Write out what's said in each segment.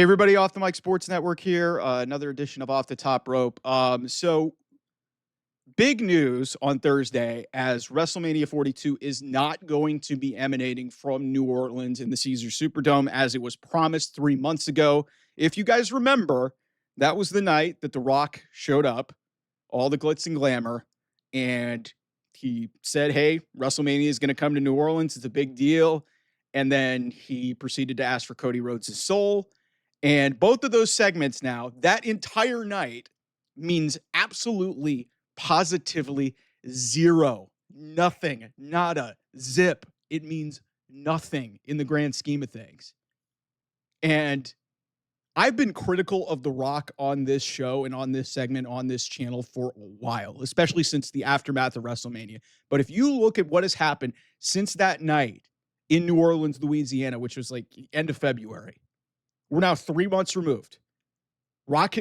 Hey, everybody, Off the Mic Sports Network here. Another edition of Off the Top Rope. Big news on Thursday as WrestleMania 42 is not going to be emanating from New Orleans in the Caesars Superdome as it was promised 3 months ago. If you guys remember, that was the night that The Rock showed up, all the glitz and glamour, and he said, hey, WrestleMania is going to come to New Orleans. It's a big deal. And then he proceeded to ask for Cody Rhodes' soul. And both of those segments now, that entire night means absolutely, positively zero. Nothing. Nada. Zip. It means nothing in the grand scheme of things. And I've been critical of The Rock on this show and on this segment on this channel for a while, especially since the aftermath of WrestleMania. But if you look at what has happened since that night in New Orleans, Louisiana, which was like end of February, we're now 3 months removed. Rock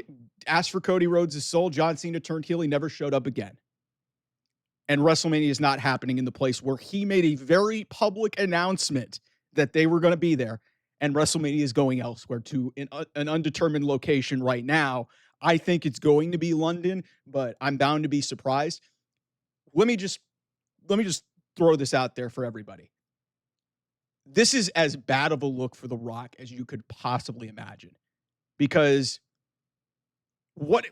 asked for Cody Rhodes' soul. John Cena turned heel. He never showed up again. And WrestleMania is not happening in the place where he made a very public announcement that they were going to be there. And WrestleMania is going elsewhere to an undetermined location right now. I think it's going to be London, but I'm bound to be surprised. Let me just throw this out there for everybody. This is as bad of a look for The Rock as you could possibly imagine, because what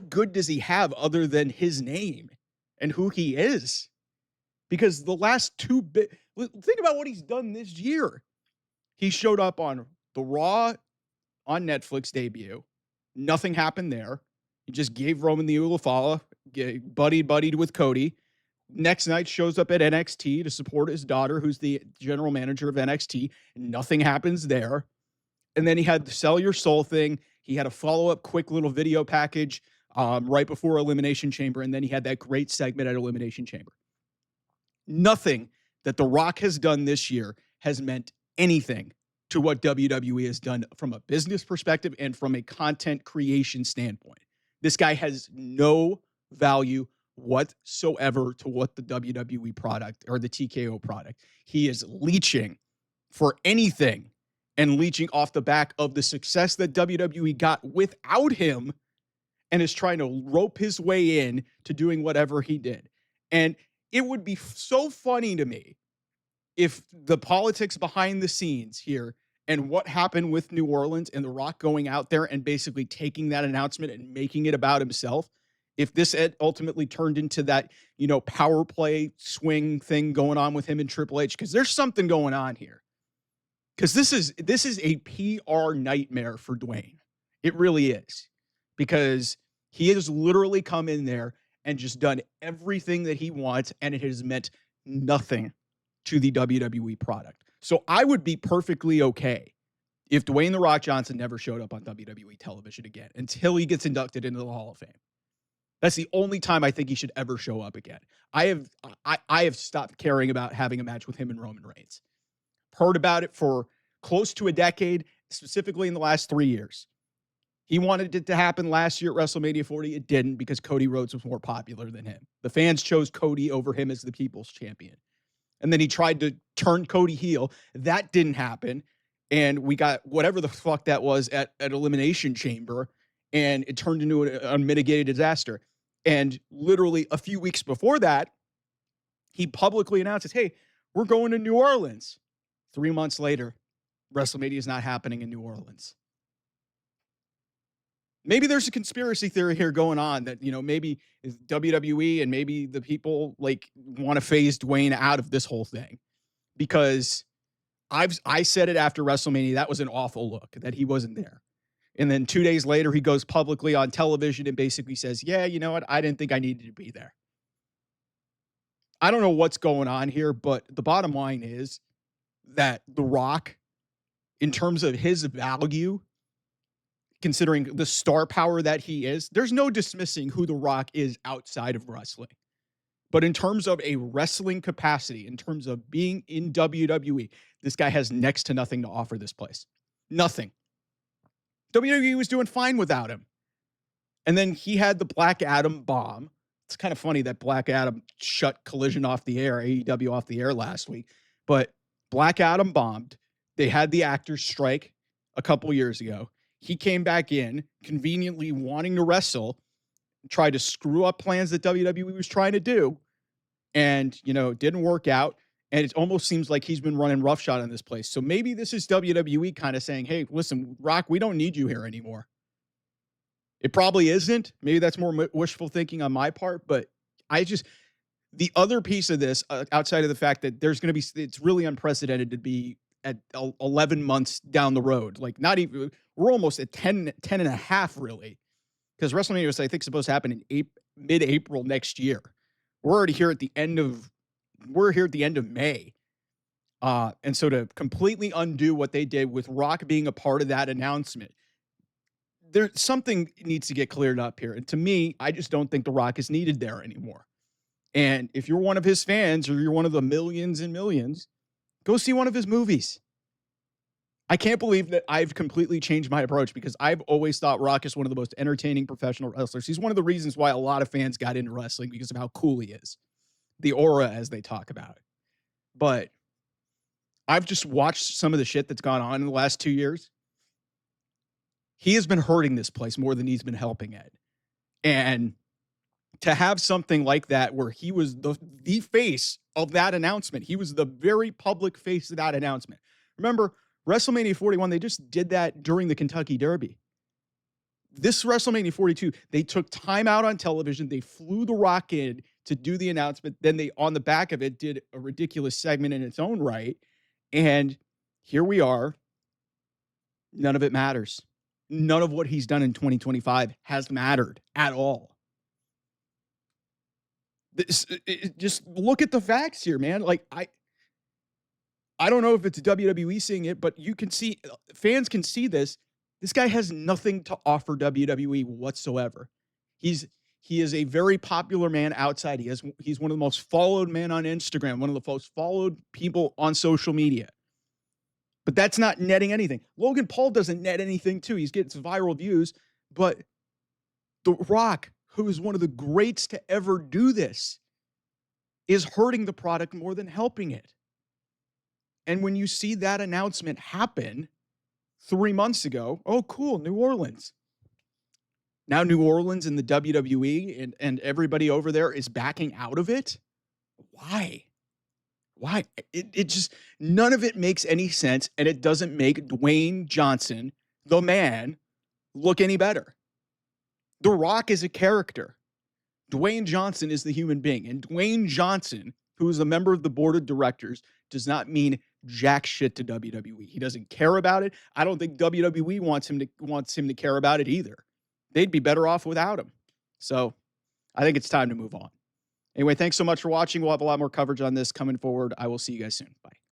good does he have other than his name and who he is? Because the last think about what he's done this year. He showed up on the Raw on Netflix debut. Nothing happened there. He just gave Roman the Ulafala, buddied with Cody. Next night shows up at NXT to support his daughter, who's the general manager of NXT. Nothing happens there. And then he had the Sell Your Soul thing. He had a follow-up quick little video package right before Elimination Chamber. And then he had that great segment at Elimination Chamber. Nothing that The Rock has done this year has meant anything to what WWE has done from a business perspective and from a content creation standpoint. This guy has no value whatsoever to what the WWE product or the TKO product. He is leeching for anything and leeching off the back of the success that WWE got without him and is trying to rope his way in to doing whatever he did. And it would be so funny to me if the politics behind the scenes here and what happened with New Orleans and The Rock going out there and basically taking that announcement and making it about himself, if this ultimately turned into that, power play swing thing going on with him and Triple H, because there's something going on here. Because this is a PR nightmare for Dwayne. It really is. Because he has literally come in there and just done everything that he wants, and it has meant nothing to the WWE product. So I would be perfectly okay if Dwayne "The Rock" Johnson never showed up on WWE television again until he gets inducted into the Hall of Fame. That's the only time I think he should ever show up again. I have stopped caring about having a match with him and Roman Reigns. Heard about it for close to a decade, specifically in the last 3 years. He wanted it to happen last year at WrestleMania 40. It didn't because Cody Rhodes was more popular than him. The fans chose Cody over him as the people's champion. And then he tried to turn Cody heel. That didn't happen. And we got whatever the fuck that was at Elimination Chamber. And it turned into an unmitigated disaster. And literally a few weeks before that, he publicly announces, hey, we're going to New Orleans. 3 months later, WrestleMania is not happening in New Orleans. Maybe there's a conspiracy theory here going on that, maybe WWE and maybe the people want to phase Dwayne out of this whole thing, because I said it after WrestleMania. That was an awful look that he wasn't there. And then 2 days later, he goes publicly on television and basically says, yeah, you know what? I didn't think I needed to be there. I don't know what's going on here, but the bottom line is that The Rock, in terms of his value, considering the star power that he is, there's no dismissing who The Rock is outside of wrestling. But in terms of a wrestling capacity, in terms of being in WWE, this guy has next to nothing to offer this place. Nothing. WWE was doing fine without him. And then he had the Black Adam bomb. It's kind of funny that Black Adam shut Collision off the air, AEW off the air last week. But Black Adam bombed. They had the actors strike. a couple years ago. He came back in conveniently wanting to wrestle, tried to screw up plans that WWE was trying to do, and it didn't work out. And it almost seems like he's been running roughshod in this place. So maybe this is WWE kind of saying, "Hey, listen, Rock, we don't need you here anymore." It probably isn't. Maybe that's more wishful thinking on my part, but I just the other piece of this, outside of the fact that there's going to be, it's really unprecedented to be at 11 months down the road. Like, not even, we're almost at 10 and a half, really, because WrestleMania is, I think, supposed to happen in mid-April next year. We're already here at the end of, May. And so to completely undo what they did with Rock being a part of that announcement, there's something needs to get cleared up here. And to me, I just don't think The Rock is needed there anymore. And if you're one of his fans or you're one of the millions and millions, go see one of his movies. I can't believe that I've completely changed my approach, because I've always thought Rock is one of the most entertaining professional wrestlers. He's one of the reasons why a lot of fans got into wrestling, because of how cool he is. The aura, as they talk about it. But I've just watched some of the shit that's gone on in the last 2 years. He has been hurting this place more than he's been helping it. And to have something like that, where he was the face of that announcement, he was the very public face of that announcement. Remember, WrestleMania 41, they just did that during the Kentucky Derby. This WrestleMania 42, they took time out on television. They flew The Rock in to do the announcement. Then they, on the back of it, did a ridiculous segment in its own right. And here we are. None of it matters. None of what he's done in 2025 has mattered at all. Just look at the facts here, man. Like, I don't know if it's WWE seeing it, but you can see, fans can see this. This guy has nothing to offer WWE whatsoever. He is a very popular man outside. He's one of the most followed men on Instagram, one of the most followed people on social media. But that's not netting anything. Logan Paul doesn't net anything too. He's getting some viral views, but The Rock, who is one of the greats to ever do this, is hurting the product more than helping it. And when you see that announcement happen 3 months ago, oh, cool, New Orleans. Now New Orleans and the WWE and everybody over there is backing out of it. Why? Why? It just, none of it makes any sense, and it doesn't make Dwayne Johnson, the man, look any better. The Rock is a character. Dwayne Johnson is the human being. And Dwayne Johnson, who is a member of the board of directors, does not mean jack shit to WWE. He doesn't care about it. I don't think WWE wants him to care about it either. They'd be better off without him. So I think it's time to move on. Anyway, thanks so much for watching. We'll have a lot more coverage on this coming forward. I will see you guys soon. Bye.